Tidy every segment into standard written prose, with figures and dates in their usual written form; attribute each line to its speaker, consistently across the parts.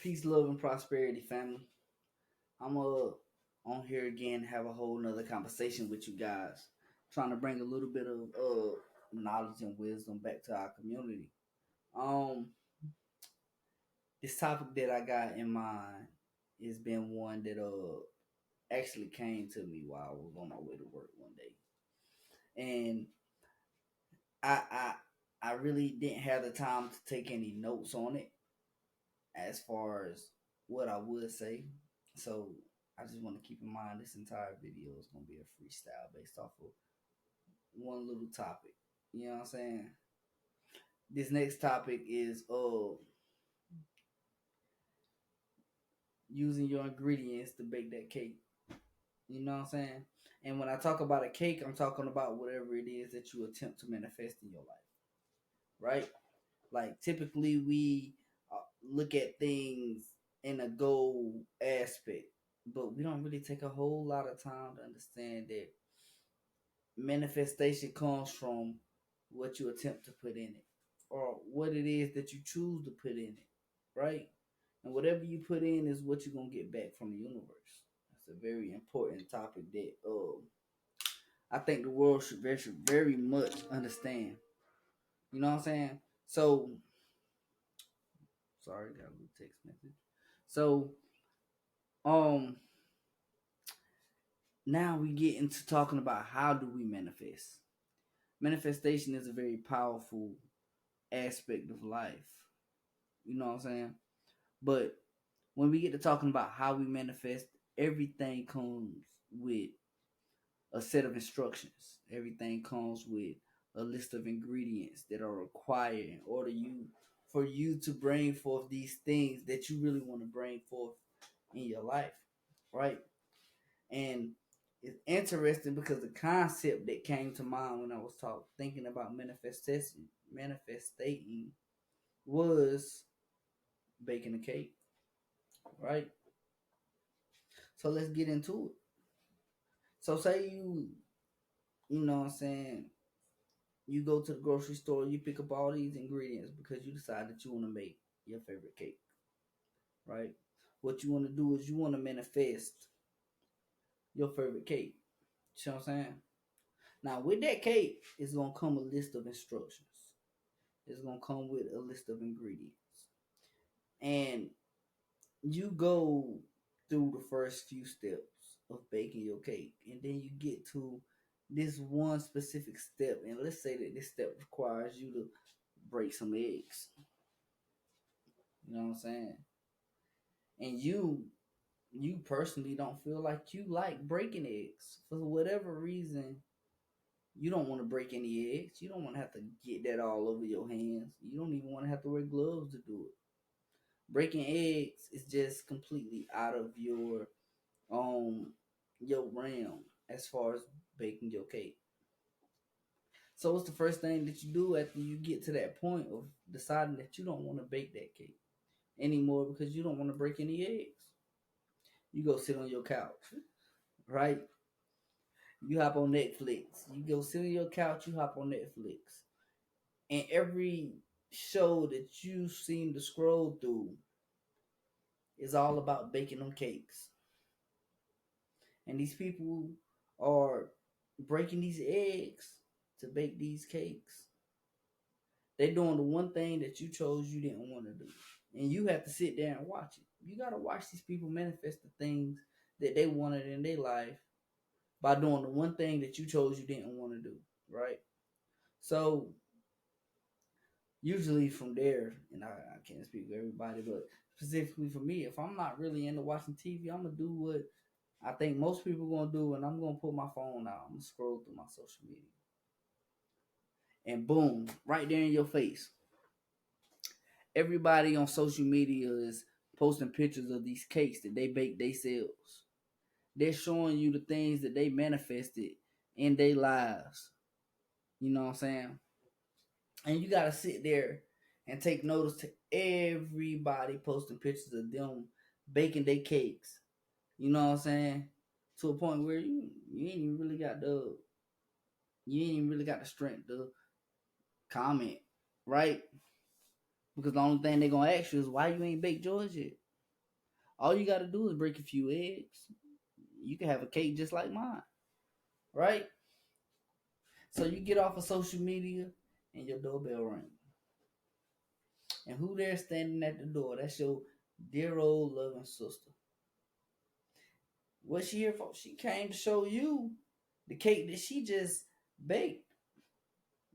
Speaker 1: Peace, love, and prosperity, family. I'm on here again, have a whole nother conversation with you guys, trying to bring a little bit of knowledge and wisdom back to our community. Um, this topic that I got in mind has been one that actually came to me while I was on my way to work one day, and I I I really didn't have the time to take any notes on it as far as what I would say. So I just want to keep in mind this entire video is gonna be a freestyle based off of one little topic. You know what I'm saying? This next topic is using your ingredients to bake that cake. You know what I'm saying? And when I talk about a cake, I'm talking about whatever it is that you attempt to manifest in your life, right? Like typically we look at things in a goal aspect, but we don't really take a whole lot of time to understand that manifestation comes from what you attempt to put in it or what it is that you choose to put in it, right? And whatever you put in is what you're gonna get back from the universe. That's a very important topic that I think the world should very much understand. You know what I'm saying? So sorry, got a little text message. So um now we get into talking about how do we manifest. Manifestation is a very powerful aspect of life. You know what I'm saying? But when we get to talking about how we manifest, everything comes with a set of instructions. Everything comes with a list of ingredients that are required in order for you to bring forth these things that you really want to bring forth in your life, right? And it's interesting because the concept that came to mind when I was thinking about manifesting was baking a cake, right? So let's get into it. So say you know what I'm saying, you go to the grocery store, you pick up all these ingredients because you decide that you want to make your favorite cake, right? What you want to do is you want to manifest your favorite cake. You know what I'm saying? Now with that cake, it's gonna come a list of instructions. It's gonna come with a list of ingredients. And you go through the first few steps of baking your cake, and then you get to this one specific step, and let's say that this step requires you to break some eggs. You know what I'm saying? And you personally don't feel like you like breaking eggs for whatever reason. You don't want to break any eggs. You don't want to have to get that all over your hands. You don't even want to have to wear gloves to do it. Breaking eggs is just completely out of um your realm as far as baking your cake. So what's the first thing that you do after you get to that point of deciding that you don't want to bake that cake anymore because you don't want to break any eggs? You go sit on your couch, right? You hop on Netflix. You go sit on your couch, you hop on Netflix. And every show that you seem to scroll through is all about baking them cakes. And these people are breaking these eggs to bake these cakes. They're doing the one thing that you chose you didn't want to do. And you have to sit there and watch it. You got to watch these people manifest the things that they wanted in their life by doing the one thing that you chose you didn't want to do, right? So usually from there, and I can't speak for everybody, but specifically for me, if I'm not really into watching TV, I'm gonna do what I think most people gonna do, and I'm gonna put my phone out. I'm gonna scroll through my social media, and boom, right there in your face, everybody on social media is posting pictures of these cakes that they bake themselves. They're showing you the things that they manifested in their lives. You know what I'm saying? And you gotta sit there and take notice to everybody posting pictures of them baking their cakes. You know what I'm saying? To a point where you ain't even really got the strength to comment, right? Because the only thing they gonna ask you is why you ain't baked yours yet. All you got to do is break a few eggs. You can have a cake just like mine, right? So you get off of social media and your doorbell ring. And who there standing at the door? That's your dear old loving sister. What she here for? She came to show you the cake that she just baked,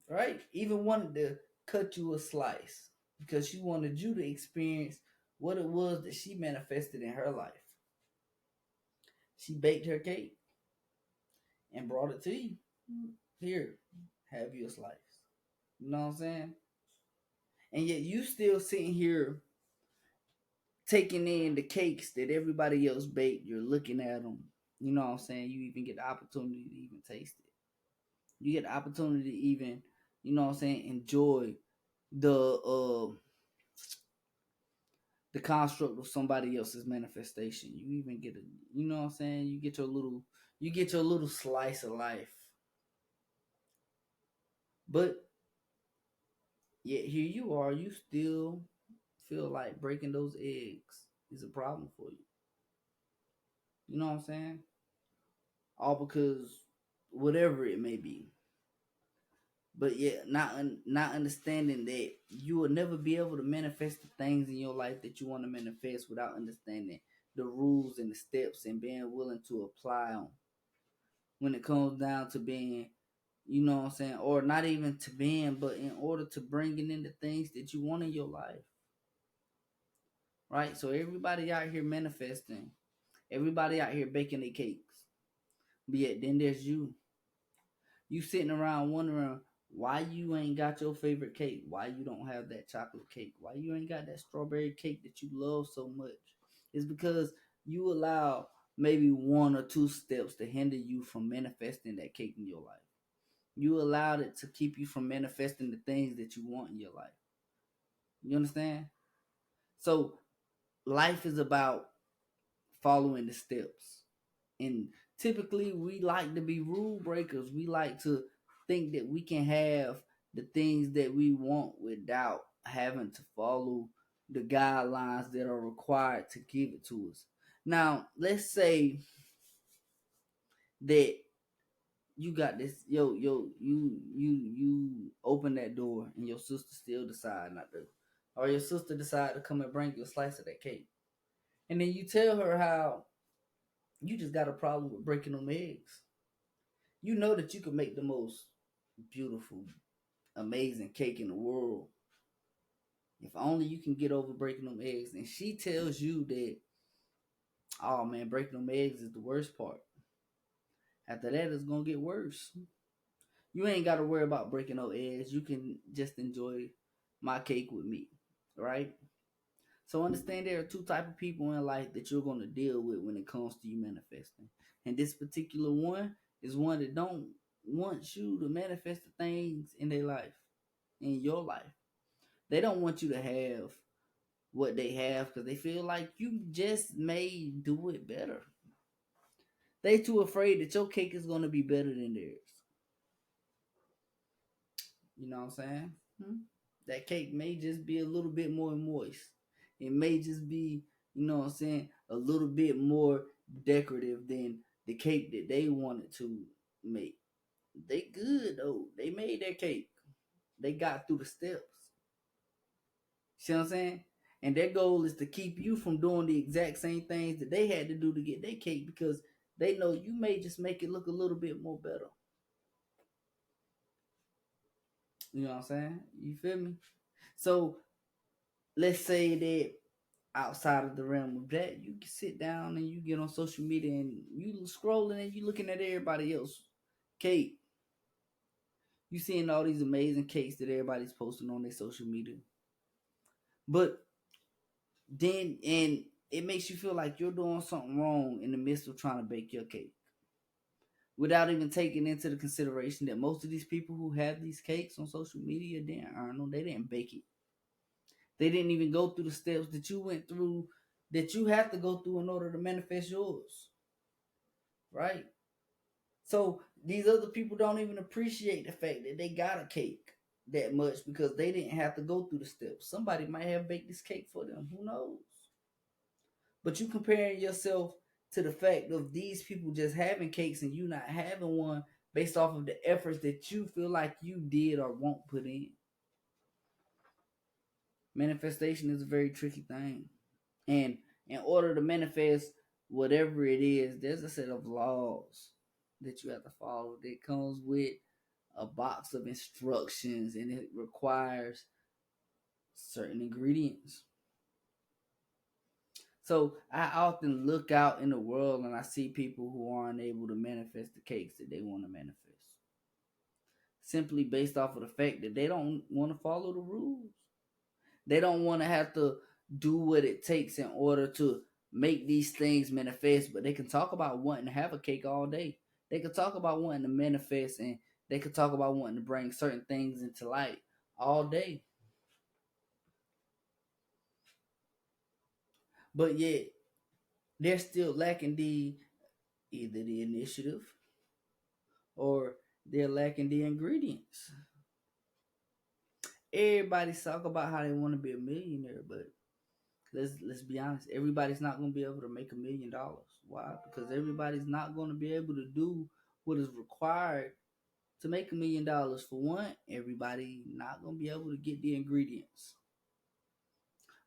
Speaker 1: right? Even wanted to cut you a slice because she wanted you to experience what it was that she manifested in her life. She baked her cake and brought it to you. Here, have you a slice. You know what I'm saying? And yet you still sitting here taking in the cakes that everybody else baked. You're looking at them. You know what I'm saying? You even get the opportunity to even taste it. You get the opportunity to even, you know what I'm saying, enjoy the the construct of somebody else's manifestation. You even get a, you know what I'm saying? You get your little slice of life. But yet here you are, you still feel like breaking those eggs is a problem for you. You know what I'm saying? All because whatever it may be. But yeah, not understanding that you will never be able to manifest the things in your life that you want to manifest without understanding the rules and the steps and being willing to apply them when it comes down to being, you know what I'm saying, or not even to being, but in order to bringing in the things that you want in your life, right? So everybody out here manifesting, everybody out here baking their cakes, but yet then there's you. You sitting around wondering why you ain't got your favorite cake, why you don't have that chocolate cake, why you ain't got that strawberry cake that you love so much. It's because you allow maybe one or two steps to hinder you from manifesting that cake in your life. You allowed it to keep you from manifesting the things that you want in your life. You understand? So life is about following the steps. And typically we like to be rule breakers. We like to think that we can have the things that we want without having to follow the guidelines that are required to give it to us. Now, let's say that you got this, you open that door and your sister still decide not to, or your sister decide to come and bring you a slice of that cake, and then you tell her how you just got a problem with breaking them eggs. You know that you can make the most beautiful, amazing cake in the world. If only you can get over breaking them eggs. And she tells you that, oh man, breaking them eggs is the worst part. After that, it's gonna get worse. You ain't gotta worry about breaking no eggs. You can just enjoy my cake with me, right? So understand there are two type of people in life that you're gonna deal with when it comes to you manifesting. And this particular one is one that don't want you to manifest the things in their life, in your life. They don't want you to have what they have because they feel like you just may do it better. They too afraid that your cake is gonna be better than theirs. You know what I'm saying? Hmm? That cake may just be a little bit more moist. It may just be, you know what I'm saying, a little bit more decorative than the cake that they wanted to make. They good though. They made their cake. They got through the steps. See what I'm saying? And their goal is to keep you from doing the exact same things that they had to do to get their cake because they know you may just make it look a little bit more better. You know what I'm saying? You feel me? So let's say that outside of the realm of that, you can sit down and you get on social media and you scrolling and you looking at everybody else cake. You seeing all these amazing cakes that everybody's posting on their social media. But then and it makes you feel like you're doing something wrong in the midst of trying to bake your cake. Without even taking into the consideration that most of these people who have these cakes on social media didn't earn them. They didn't bake it. They didn't even go through the steps that you went through that you have to go through in order to manifest yours. Right? So these other people don't even appreciate the fact that they got a cake that much because they didn't have to go through the steps. Somebody might have baked this cake for them. Who knows? But you comparing yourself to the fact of these people just having cakes and you not having one based off of the efforts that you feel like you did or won't put in. Manifestation is a very tricky thing. And in order to manifest whatever it is, there's a set of laws that you have to follow that comes with a box of instructions, and it requires certain ingredients. So I often look out in the world and I see people who aren't able to manifest the cakes that they want to manifest, simply based off of the fact that they don't want to follow the rules. They don't want to have to do what it takes in order to make these things manifest, but they can talk about wanting to have a cake all day. They can talk about wanting to manifest, and they can talk about wanting to bring certain things into light all day. But yet they're still lacking the either the initiative or they're lacking the ingredients. Everybody's talk about how they want to be a millionaire, but let's be honest, everybody's not going to be able to make $1 million. Why? Because everybody's not going to be able to do what is required to make $1 million. For one, everybody not going to be able to get the ingredients.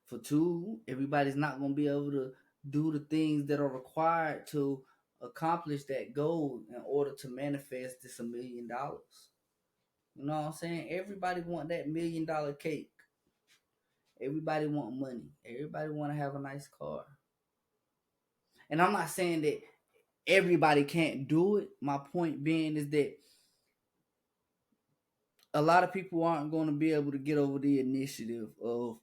Speaker 1: For two, everybody's not going to be able to do the things that are required to accomplish that goal in order to manifest this $1 million. You know what I'm saying? Everybody want that $1 million cake. Everybody want money. Everybody want to have a nice car. And I'm not saying that everybody can't do it. My point being is that a lot of people aren't going to be able to get over the initiative of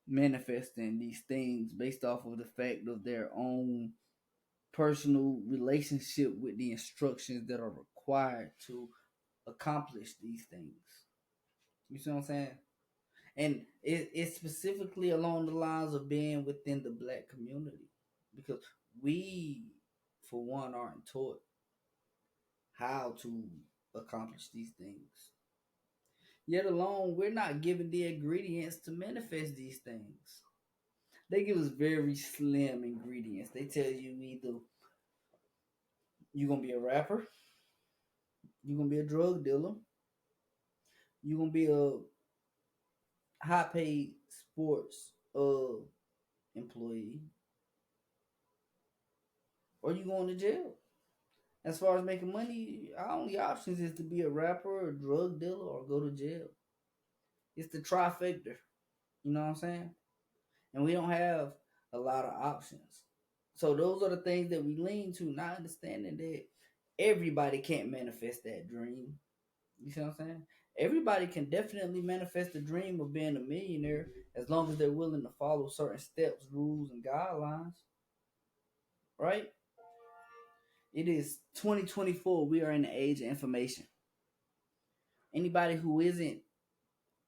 Speaker 1: manifesting these things based off of the fact of their own personal relationship with the instructions that are required to accomplish these things. You see what I'm saying? And it's specifically along the lines of being within the black community, because we, for one, aren't taught how to accomplish these things. Yet alone, we're not given the ingredients to manifest these things. They give us very slim ingredients. They tell you either you're gonna be a rapper, you're gonna be a drug dealer, you're gonna be a high paid sports employee, or you going to jail. As far as making money, our only options is to be a rapper, a drug dealer, or go to jail. It's the trifecta. You know what I'm saying? And we don't have a lot of options. So those are the things that we lean to, not understanding that everybody can't manifest that dream. You see what I'm saying? Everybody can definitely manifest the dream of being a millionaire as long as they're willing to follow certain steps, rules, and guidelines. Right? It is 2024. We are in the age of information. Anybody who isn't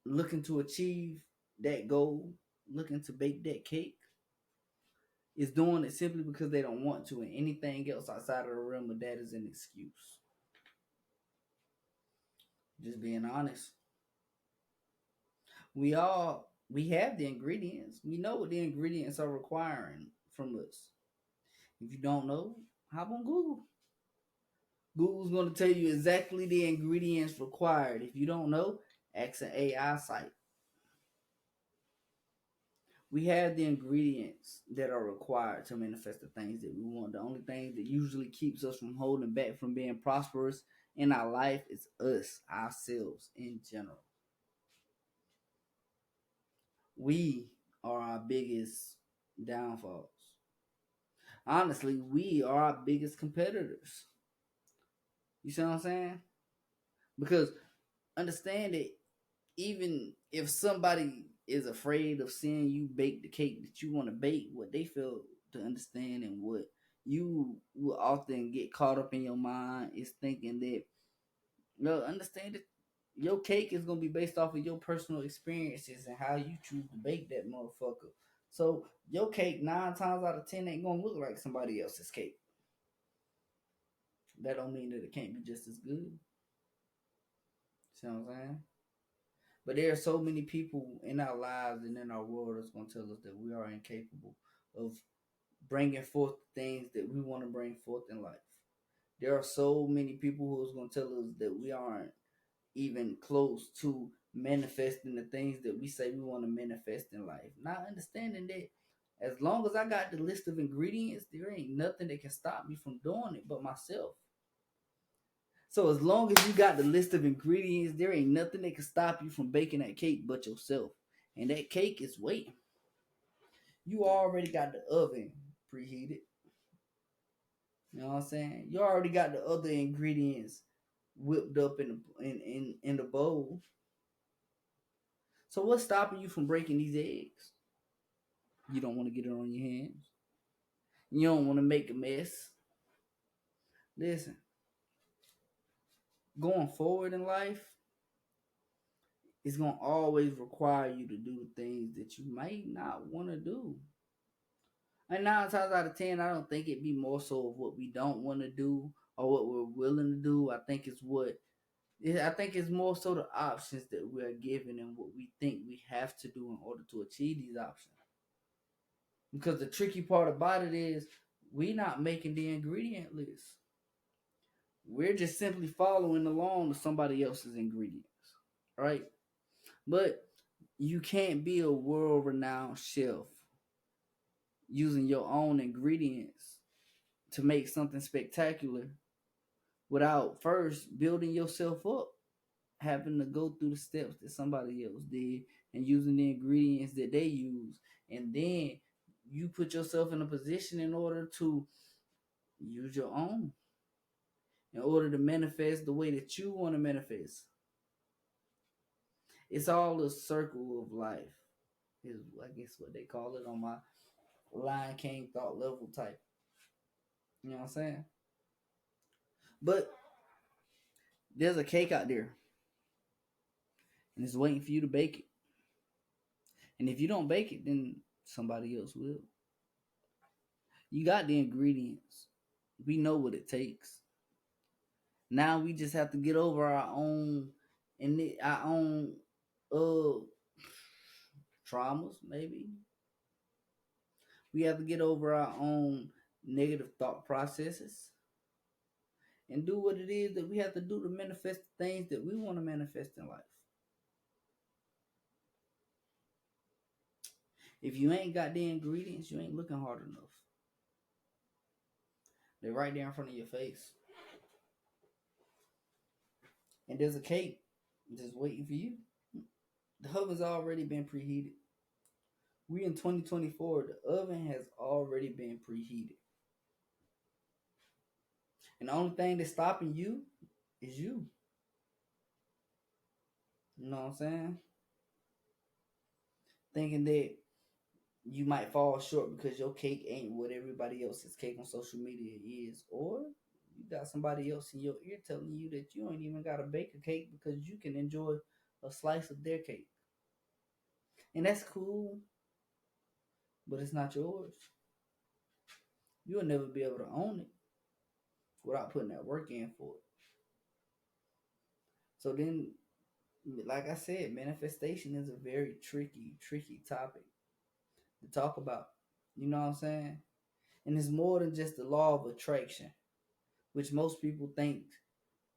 Speaker 1: looking to achieve that goal, looking to bake that cake, is doing it simply because they don't want to, and anything else outside of the realm of that is an excuse. Just being honest. We have the ingredients. We know what the ingredients are requiring from us. If you don't know, hop on Google. Google's going to tell you exactly the ingredients required. If you don't know, ask an AI site. We have the ingredients that are required to manifest the things that we want. The only thing that usually keeps us from holding back from being prosperous in our life is us, ourselves in general. We are our biggest downfalls. Honestly, we are our biggest competitors. You see what I'm saying? Because understand that even if somebody is afraid of seeing you bake the cake that you want to bake, what they feel to understand and what you will often get caught up in your mind is thinking that, well, understand that your cake is gonna be based off of your personal experiences and how you choose to bake that motherfucker. So your cake 9 times out of 10 ain't gonna look like somebody else's cake. That don't mean that it can't be just as good. See what I'm saying? But there are so many people in our lives and in our world that's gonna tell us that we are incapable of bringing forth things that we want to bring forth in life. There are so many people who's going to tell us that we aren't even close to manifesting the things that we say we want to manifest in life. Not understanding that as long as I got the list of ingredients, there ain't nothing that can stop me from doing it but myself. So as long as you got the list of ingredients, there ain't nothing that can stop you from baking that cake but yourself. And that cake is waiting. You already got the oven preheated. You know what I'm saying? You already got the other ingredients whipped up in the bowl. So what's stopping you from breaking these eggs? You don't want to get it on your hands. You don't want to make a mess. Listen, going forward in life, it's gonna always require you to do the things that you might not want to do. And 9 times out of 10, I don't think it'd be more so of what we don't want to do or what we're willing to do. I think it's more so the options that we are given and what we think we have to do in order to achieve these options. Because the tricky part about it is we're not making the ingredient list. We're just simply following along to somebody else's ingredients, right? But you can't be a world renowned chef using your own ingredients to make something spectacular without first building yourself up, having to go through the steps that somebody else did and using the ingredients that they use. And then you put yourself in a position in order to use your own, in order to manifest the way that you want to manifest. It's all a circle of life, is I guess what they call it on my Lion King thought level type. You know what I'm saying? But there's a cake out there and it's waiting for you to bake it. And if you don't bake it, then somebody else will. You got the ingredients. We know what it takes. Now we just have to get over our own and our own uh traumas, maybe. We have to get over our own negative thought processes and do what it is that we have to do to manifest the things that we want to manifest in life. If you ain't got the ingredients, you ain't looking hard enough. They're right there in front of your face. And there's a cake just waiting for you. The oven's already been preheated. We in 2024, the oven has already been preheated. And the only thing that's stopping you is you. You know what I'm saying? Thinking that you might fall short because your cake ain't what everybody else's cake on social media is. Or you got somebody else in your ear telling you that you ain't even got to bake a cake because you can enjoy a slice of their cake. And that's cool, but it's not yours. You'll never be able to own it without putting that work in for it. So then, like I said, manifestation is a very tricky topic to talk about. You know what I'm saying? And it's more than just the law of attraction, which most people think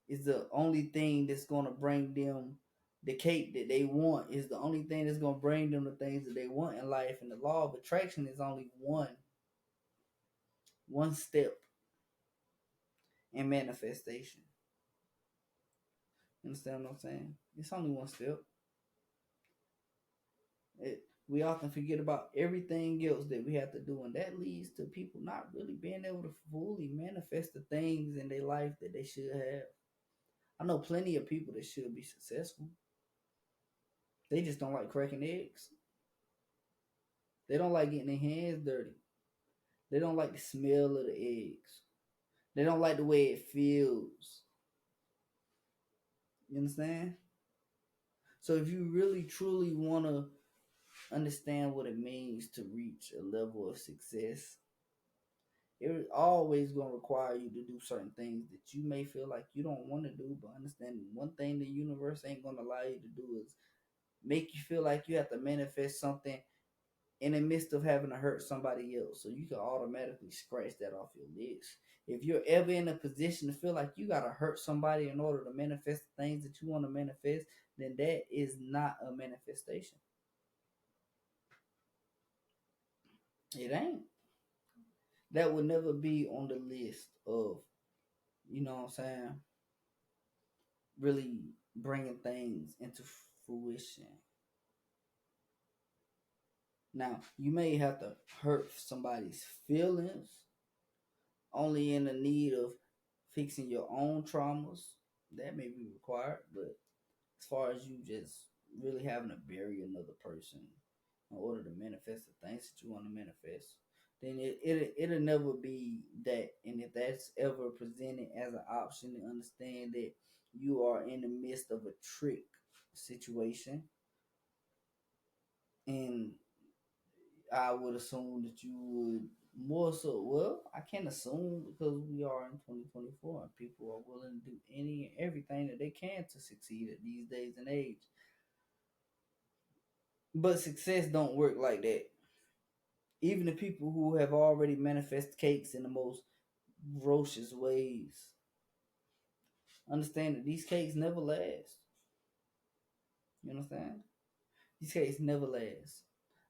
Speaker 1: is the only thing that's going to bring them the cake that they want, is the only thing that's going to bring them the things that they want in life. And the law of attraction is only one step in manifestation. You understand what I'm saying? It's only one step. We often forget about everything else that we have to do, and that leads to people not really being able to fully manifest the things in their life that they should have. I know plenty of people that should be successful. They just don't like cracking eggs. They don't like getting their hands dirty. They don't like the smell of the eggs. They don't like the way it feels. You understand? So if you really truly want to understand what it means to reach a level of success, it's always going to require you to do certain things that you may feel like you don't want to do, but understand one thing the universe ain't going to allow you to do is make you feel like you have to manifest something in the midst of having to hurt somebody else. So you can automatically scratch that off your list. If you're ever in a position to feel like you gotta hurt somebody in order to manifest the things that you want to manifest, then that is not a manifestation. It ain't. That would never be on the list of, you know what I'm saying, really bringing things into fruition. Now, you may have to hurt somebody's feelings only in the need of fixing your own traumas. That may be required, but as far as you just really having to bury another person in order to manifest the things that you want to manifest, then it'll never be that. And if that's ever presented as an option, to understand that you are in the midst of a trick situation, and I would assume that you would more so. Well, I can't assume because we are in 2024 and people are willing to do any and everything that they can to succeed at these days and age. But success don't work like that. Even the people who have already manifested cakes in the most ferocious ways understand that these cakes never last. You understand? These cakes never last.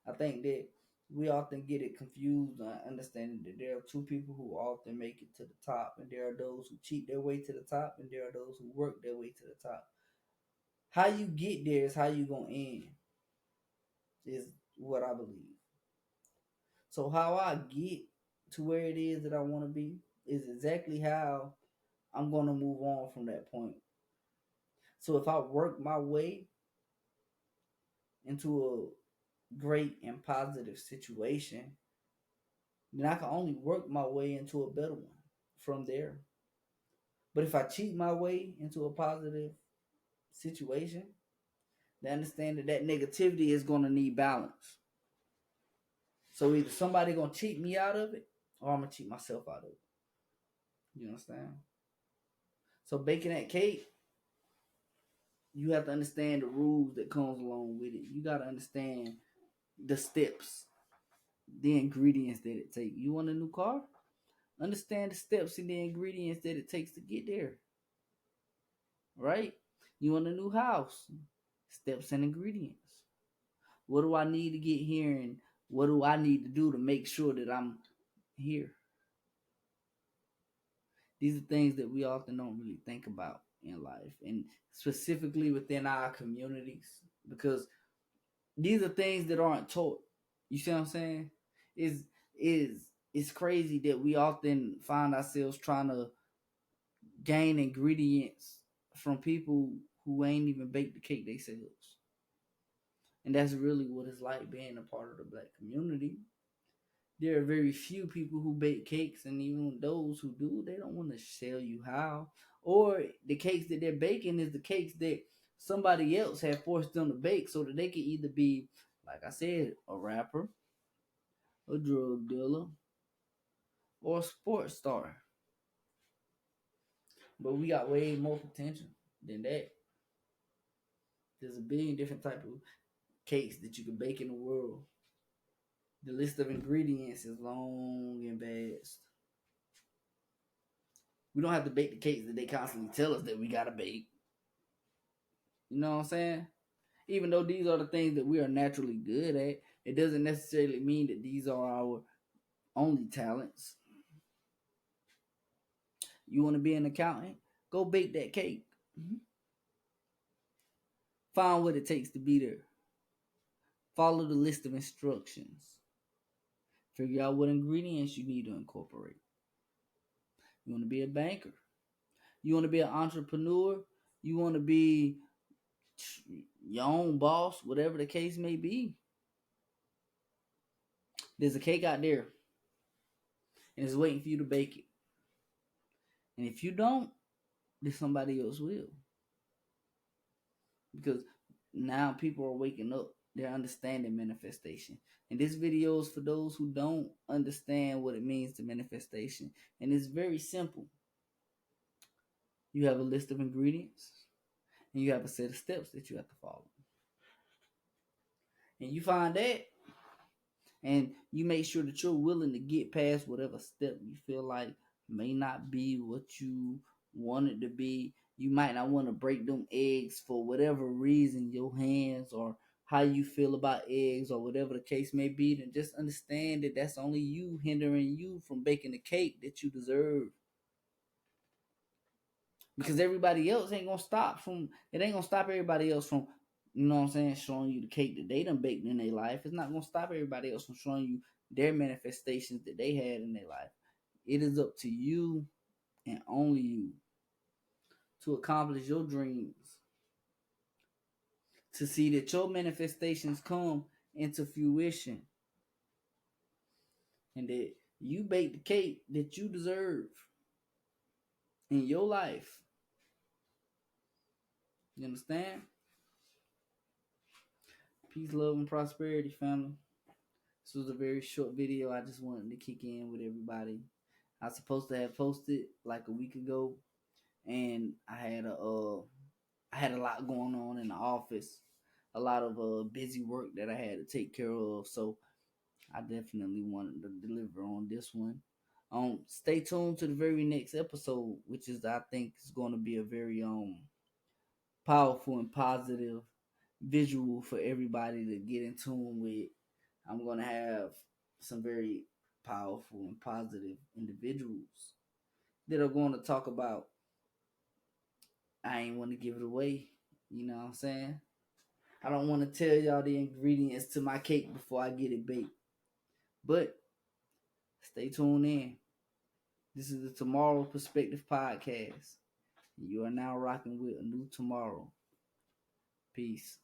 Speaker 1: I think that we often get it confused on understanding that there are two people who often make it to the top, and there are those who cheat their way to the top, and there are those who work their way to the top. How you get there is how you gonna end, is what I believe. So how I get to where it is that I want to be is exactly how I'm gonna move on from that point. So if I work my way into a great and positive situation, then I can only work my way into a better one from there. But if I cheat my way into a positive situation, then understand that that negativity is going to need balance. So either somebody going to cheat me out of it, or I'm going to cheat myself out of it. You understand? So baking that cake, you have to understand the rules that comes along with it. You got to understand the steps, the ingredients that it takes. You want a new car? Understand the steps and the ingredients that it takes to get there. Right? You want a new house? Steps and ingredients. What do I need to get here, and what do I need to do to make sure that I'm here? These are things that we often don't really think about in life, and specifically within our communities, because these are things that aren't taught. You see what I'm saying? Is it's crazy that we often find ourselves trying to gain ingredients from people who ain't even baked the cake themselves. And that's really what it's like being a part of the black community. There are very few people who bake cakes, and even those who do, they don't want to tell you how. Or the cakes that they're baking is the cakes that somebody else had forced them to bake so that they could either be, like I said, a rapper, a drug dealer, or a sports star. But we got way more potential than that. There's a billion different type of cakes that you can bake in the world. The list of ingredients is long and vast. We don't have to bake the cakes that they constantly tell us that we gotta bake. You know what I'm saying? Even though these are the things that we are naturally good at, it doesn't necessarily mean that these are our only talents. You want to be an accountant? Go bake that cake. Mm-hmm. Find what it takes to be there. Follow the list of instructions. Figure out what ingredients you need to incorporate. You want to be a banker? You want to be an entrepreneur? You want to be your own boss, whatever the case may be. There's a cake out there, and it's waiting for you to bake it. And if you don't, then somebody else will. Because now people are waking up. They're understanding manifestation. And this video is for those who don't understand what it means to manifestation. And it's very simple. You have a list of ingredients, and you have a set of steps that you have to follow. And you find that, And you make sure that you're willing to get past whatever step you feel like may not be what you want it to be. You might not want to break them eggs for whatever reason, your hands or how you feel about eggs or whatever the case may be. Then just understand that that's only you hindering you from baking the cake that you deserve. Because everybody else ain't gonna stop from it ain't gonna stop everybody else from, you know what I'm saying, showing you the cake that they done baked in their life. It's not gonna stop everybody else from showing you their manifestations that they had in their life. It is up to you and only you to accomplish your dreams, to see that your manifestations come into fruition, and that you bake the cake that you deserve in your life. You understand? Peace, love, and prosperity, family. This was a very short video. I just wanted to kick in with everybody. I was supposed to have posted like a week ago, and I had a lot going on in the office, a lot of busy work that I had to take care of. So I definitely wanted to deliver on this one. Stay tuned to the very next episode, which is I think is going to be a very powerful and positive visual for everybody to get in tune with. I'm going to have some very powerful and positive individuals that are going to talk about. I ain't want to give it away. You know what I'm saying? I don't want to tell y'all the ingredients to my cake before I get it baked. But stay tuned in. This is the Tomorrow Perspective Podcast. You are now rocking with a new tomorrow. Peace.